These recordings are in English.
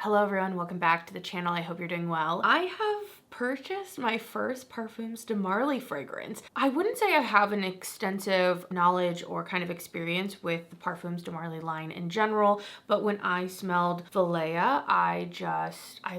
Hello everyone, welcome back to the channel. I hope you're doing well. I have purchased my first Parfums de Marly fragrance. I wouldn't say I have an extensive knowledge or kind of experience with the Parfums de Marly line in general, but when I smelled Valaya, I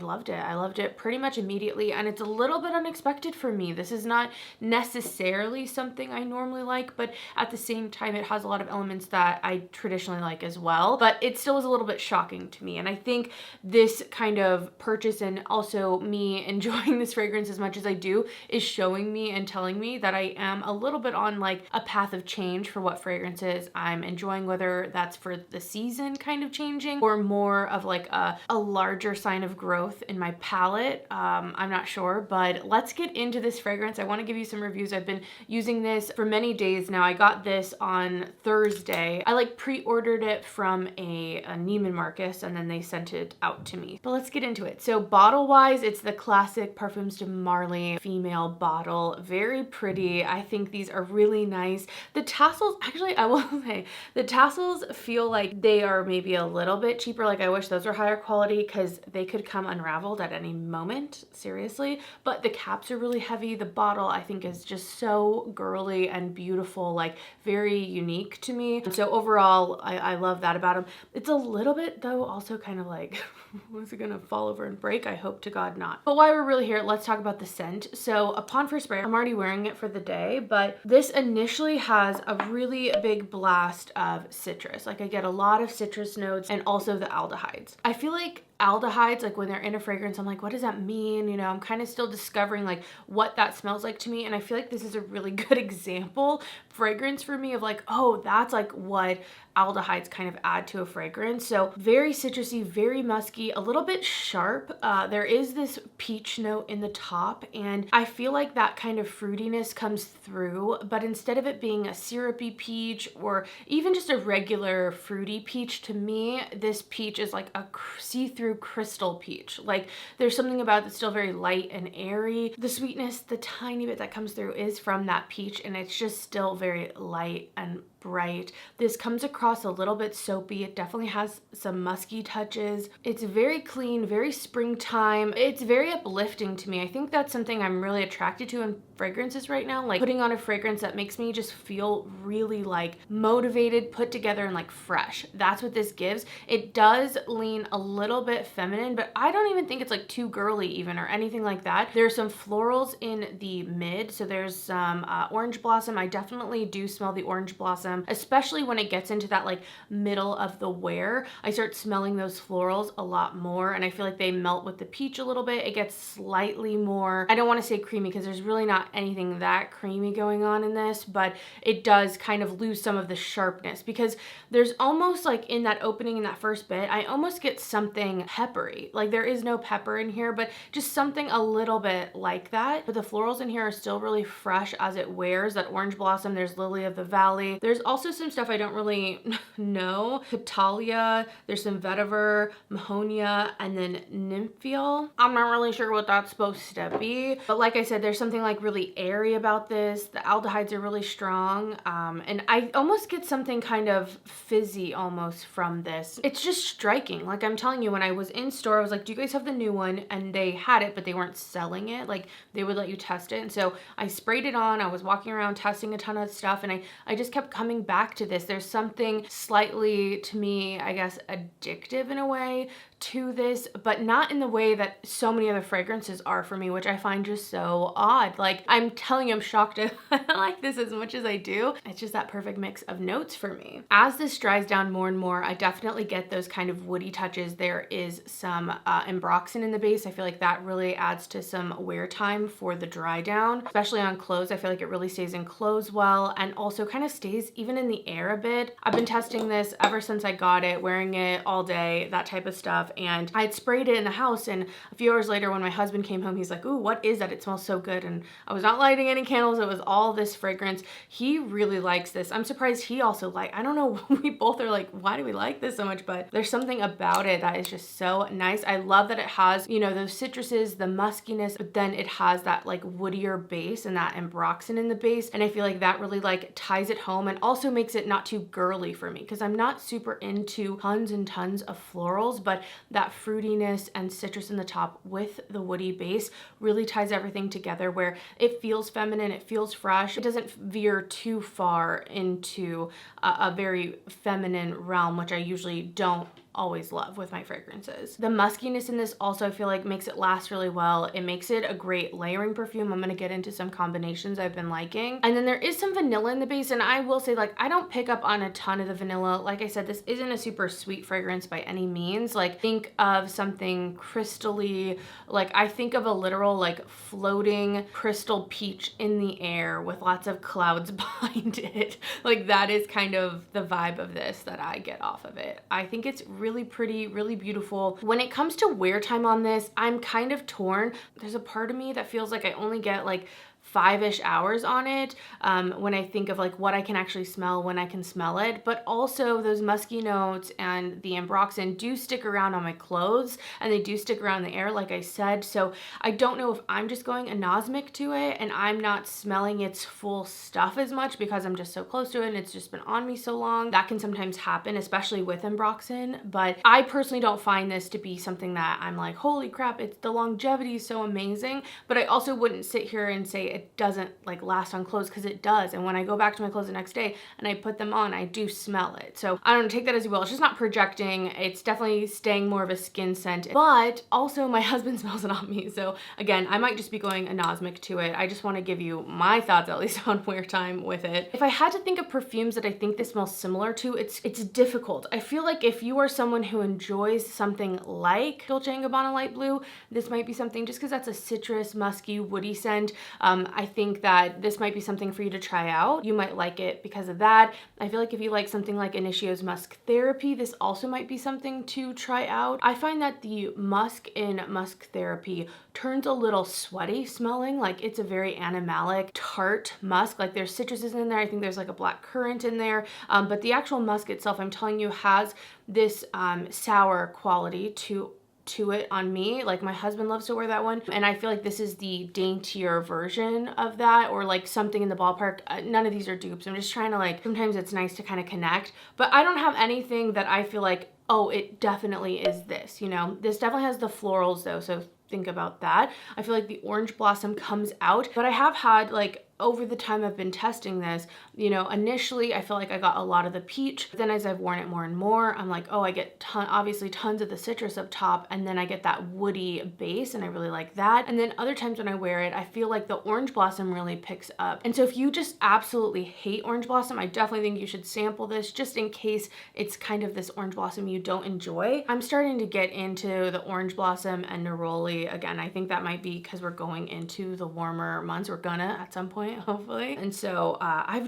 loved it. I loved it pretty much immediately, and it's a little bit unexpected for me. This is not necessarily something I normally like, but at the same time, it has a lot of elements that I traditionally like as well, but it still was a little bit shocking to me. And I think this kind of purchase and also me enjoying this fragrance as much as I do is showing me and telling me that I am a little bit on like a path of change for what fragrances I'm enjoying, whether that's for the season kind of changing or more of like a larger sign of growth in my palette. I'm not sure, but let's get into this fragrance. I want to give you some reviews. I've been using this for many days now. I got this on Thursday. I like pre-ordered it from a Neiman Marcus and then they sent it out to me. But let's get into it. So bottle wise, it's the classic Parfums de Marly female bottle. Very pretty. I think these are really nice. The tassels, actually, I will say, the tassels feel like they are maybe a little bit cheaper. Like I wish those were higher quality because they could come unraveled at any moment, seriously. But the caps are really heavy. The bottle, I think, is just so girly and beautiful, like very unique to me. So overall, I love that about them. It's a little bit, though, also kind of like, was it gonna fall over and break? I hope to God not. But while we're really here, let's talk about the scent. So upon first spray, I'm already wearing it for the day, but this initially has a really big blast of citrus. Like I get a lot of citrus notes and also the aldehydes. I feel like aldehydes, like when they're in a fragrance, I'm like, what does that mean? You know, I'm kind of still discovering like what that smells like to me. And I feel like this is a really good example fragrance for me of like, oh, that's like what aldehydes kind of add to a fragrance. So very citrusy, very musky, a little bit sharp. There is this peach note in the top, and I feel like that kind of fruitiness comes through, but instead of it being a syrupy peach or even just a regular fruity peach, to me, this peach is like a see-through crystal peach. Like there's something about it that's still very light and airy. The sweetness, the tiny bit that comes through is from that peach, and it's just still very light and bright. This comes across a little bit soapy. It definitely has some musky touches. It's very clean, very springtime. It's very uplifting to me. I think that's something I'm really attracted to in fragrances right now, like putting on a fragrance that makes me just feel really like motivated, put together, and like fresh. That's what this gives. It does lean a little bit feminine, but I don't even think it's like too girly even or anything like that. There's some florals in the mid, so there's some orange blossom. I definitely do smell the orange blossom, especially when it gets into that like middle of the wear. I start smelling those florals a lot more, and I feel like they melt with the peach a little bit. It gets slightly more, I don't want to say creamy because there's really not anything that creamy going on in this, but it does kind of lose some of the sharpness because there's almost like in that opening, in that first bit, I almost get something peppery. Like there is no pepper in here, but just something a little bit like that. But the florals in here are still really fresh as it wears. That orange blossom, there's lily of the valley. There's also some stuff I don't really know. Catalia, there's some vetiver, mahonia, and then nymphial. I'm not really sure what that's supposed to be, but like I said, there's something like really airy about this. The aldehydes are really strong, and I almost get something kind of fizzy almost from this. It's just striking. Like I'm telling you, when I was in store, I was like, do you guys have the new one? And they had it, but they weren't selling it. Like they would let you test it. And so I sprayed it on. I was walking around testing a ton of stuff, and I just kept coming back to this. There's something slightly, to me, I guess, addictive in a way to this, but not in the way that so many other fragrances are for me, which I find just so odd. Like I'm telling you, I'm shocked I like this as much as I do. It's just that perfect mix of notes for me. As this dries down more and more, I definitely get those kind of woody touches. There is some ambroxan in the base. I feel like that really adds to some wear time for the dry down, especially on clothes. I feel like it really stays in clothes well, and also kind of stays even in the air a bit. I've been testing this ever since I got it, wearing it all day, that type of stuff. And I had sprayed it in the house, and a few hours later when my husband came home, he's like, ooh, what is that? It smells so good. And I was not lighting any candles. It was all this fragrance. He really likes this. I'm surprised he also I don't know, we both are like, why do we like this so much? But there's something about it that is just so nice. I love that it has, you know, those citruses, the muskiness, but then it has that like woodier base and that ambroxan in the base. And I feel like that really like ties it home and also makes it not too girly for me, because I'm not super into tons and tons of florals, but that fruitiness and citrus in the top with the woody base really ties everything together where it feels feminine, it feels fresh. It doesn't veer too far into a very feminine realm, which I usually don't always love with my fragrances. The muskiness in this also I feel like makes it last really well. It makes it a great layering perfume. I'm gonna get into some combinations I've been liking. And then there is some vanilla in the base, and I will say, like, I don't pick up on a ton of the vanilla. Like I said, this isn't a super sweet fragrance by any means. Like, think of something crystally, like I think of a literal like floating crystal peach in the air with lots of clouds behind it. Like, that is kind of the vibe of this that I get off of it. I think it's really pretty, really beautiful. When it comes to wear time on this, I'm kind of torn. There's a part of me that feels like I only get like 5-ish hours on it when I think of like what I can actually smell when I can smell it, but also those musky notes and the ambroxan do stick around on my clothes, and they do stick around the air, like I said. So I don't know if I'm just going anosmic to it and I'm not smelling its full stuff as much because I'm just so close to it and it's just been on me so long. That can sometimes happen, especially with ambroxan, but I personally don't find this to be something that I'm like, holy crap, it's the longevity is so amazing. But I also wouldn't sit here and say it doesn't like last on clothes, because it does. And when I go back to my clothes the next day and I put them on, I do smell it. So I don't know, take that as you will. It's just not projecting. It's definitely staying more of a skin scent, but also my husband smells it on me. So again, I might just be going anosmic to it. I just want to give you my thoughts, at least on wear time with it. If I had to think of perfumes that I think this smells similar to, it's difficult. I feel like if you are someone who enjoys something like Dolce & Gabbana Light Blue, this might be something, just because that's a citrus, musky, woody scent. I think that this might be something for you to try out. You might like it because of that. I feel like if you like something like Initio's Musk Therapy, this also might be something to try out. I find that the musk in Musk Therapy turns a little sweaty smelling, like it's a very animalic, tart musk. Like there's citruses in there. I think there's like a black currant in there. But the actual musk itself, I'm telling you, has this sour quality to it on me. Like my husband loves to wear that one, and I feel like this is the daintier version of that, or like something in the ballpark. None of these are dupes. I'm just trying to, like, sometimes it's nice to kind of connect, but I don't have anything that I feel like, oh, it definitely is this, you know. This definitely has the florals though, so think about that. I feel like the orange blossom comes out, but I have had, like, over the time I've been testing this, you know, initially I feel like I got a lot of the peach. Then as I've worn it more and more, I'm like, oh, I get obviously tons of the citrus up top, and then I get that woody base, and I really like that. And then other times when I wear it, I feel like the orange blossom really picks up. And so if you just absolutely hate orange blossom, I definitely think you should sample this, just in case it's kind of this orange blossom you don't enjoy. I'm starting to get into the orange blossom and neroli again. I think that might be because we're going into the warmer months. We're gonna at some point, hopefully. And so I've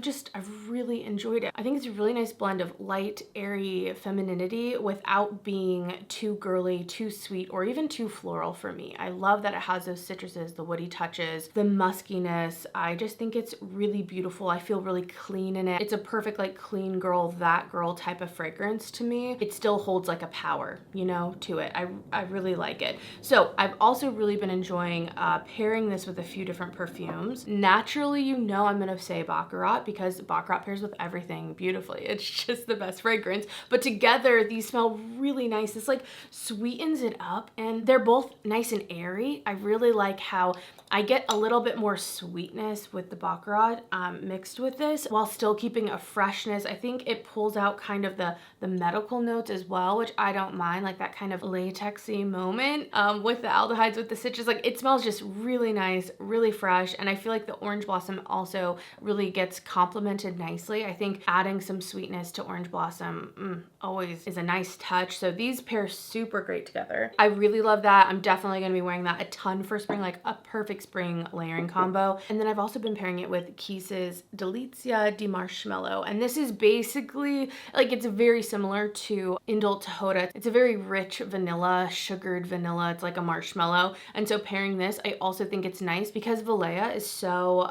really enjoyed it. I think it's a really nice blend of light, airy femininity without being too girly, too sweet, or even too floral for me. I love that it has those citruses, the woody touches, the muskiness. I just think it's really beautiful. I feel really clean in it. It's a perfect, like, clean girl, that girl type of fragrance to me. It still holds like a power, you know, to it. I really like it. So I've also really been enjoying pairing this with a few different perfumes. Naturally, you know, I'm gonna say Baccarat, because Baccarat pairs with everything beautifully. It's just the best fragrance. But together, these smell really nice. This like sweetens it up, and they're both nice and airy. I really like how I get a little bit more sweetness with the Baccarat mixed with this, while still keeping a freshness. I think it pulls out kind of the medical notes as well, which I don't mind, like that kind of latexy moment with the aldehydes, with the citrus. Like, it smells just really nice, really fresh, and I feel like the orange blossom also really gets complemented nicely. I think adding some sweetness to orange blossom always is a nice touch. So these pair super great together. I really love that. I'm definitely gonna be wearing that a ton for spring, like a perfect spring layering combo. And then I've also been pairing it with Kiese's Delizia di Marshmallow. And this is basically, like, it's very similar to Indult Hoda. It's a very rich vanilla, sugared vanilla. It's like a marshmallow. And so pairing this, I also think it's nice because Valaya is so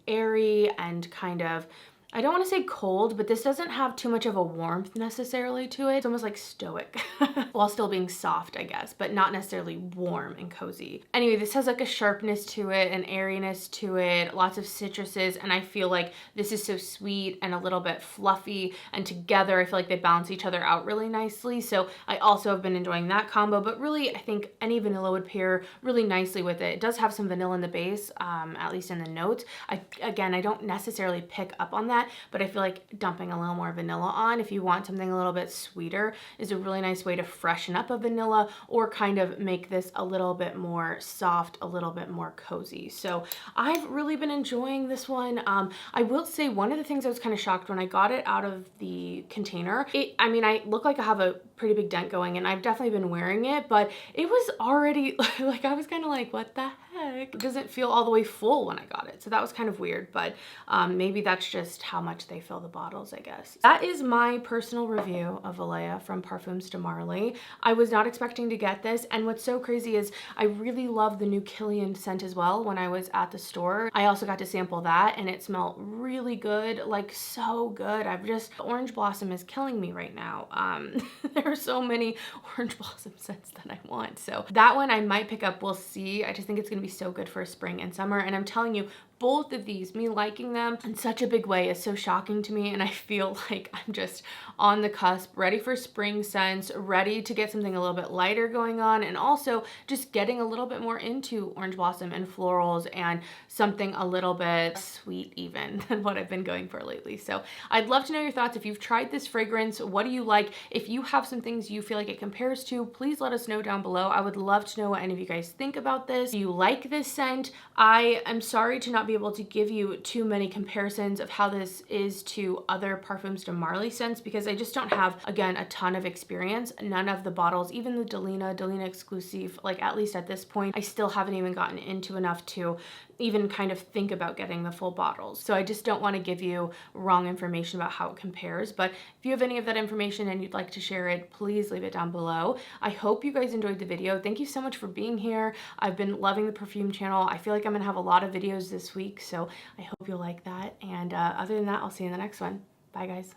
airy and kind of I don't want to say cold, but this doesn't have too much of a warmth necessarily to it. It's almost like stoic while still being soft, I guess, but not necessarily warm and cozy. Anyway, this has like a sharpness to it, an airiness to it, lots of citruses, and I feel like this is so sweet and a little bit fluffy, and together I feel like they balance each other out really nicely. So I also have been enjoying that combo, but really I think any vanilla would pair really nicely with it. It does have some vanilla in the base, at least in the notes. Again, I don't necessarily pick up on that, but I feel like dumping a little more vanilla on, if you want something a little bit sweeter, is a really nice way to freshen up a vanilla or kind of make this a little bit more soft, a little bit more cozy. So I've really been enjoying this one. I will say one of the things I was kind of shocked when I got it out of the container, I mean, I look like I have a pretty big dent going, and I've definitely been wearing it, but it was already like, I was kind of like, what the heck? It doesn't feel all the way full when I got it. So that was kind of weird, but maybe that's just how much they fill the bottles, I guess. That is my personal review of Valaya from Parfums de Marly. I was not expecting to get this, and what's so crazy is I really love the new Killian scent as well when I was at the store. I also got to sample that, and it smelled really good, like so good. Orange Blossom is killing me right now. There are so many orange blossom scents that I want. So that one I might pick up, we'll see. I just think it's gonna be so good for spring and summer. And I'm telling you, both of these, me liking them in such a big way is so shocking to me, and I feel like I'm just on the cusp, ready for spring scents, ready to get something a little bit lighter going on, and also just getting a little bit more into orange blossom and florals and something a little bit sweet even than what I've been going for lately. So I'd love to know your thoughts. If you've tried this fragrance, what do you like? If you have some things you feel like it compares to, please let us know down below. I would love to know what any of you guys think about this. Do you like this scent? I am sorry to not be able to give you too many comparisons of how this is to other Parfums de Marly scents, because I just don't have, again, a ton of experience. None of the bottles, even the Delina exclusive, like at least at this point, I still haven't even gotten into enough to even kind of think about getting the full bottles. So I just don't want to give you wrong information about how it compares. But if you have any of that information and you'd like to share it, please leave it down below. I hope you guys enjoyed the video. Thank you so much for being here. I've been loving the perfume channel. I feel like I'm gonna have a lot of videos this week, so I hope you'll like that. And other than that, I'll see you in the next one. Bye guys.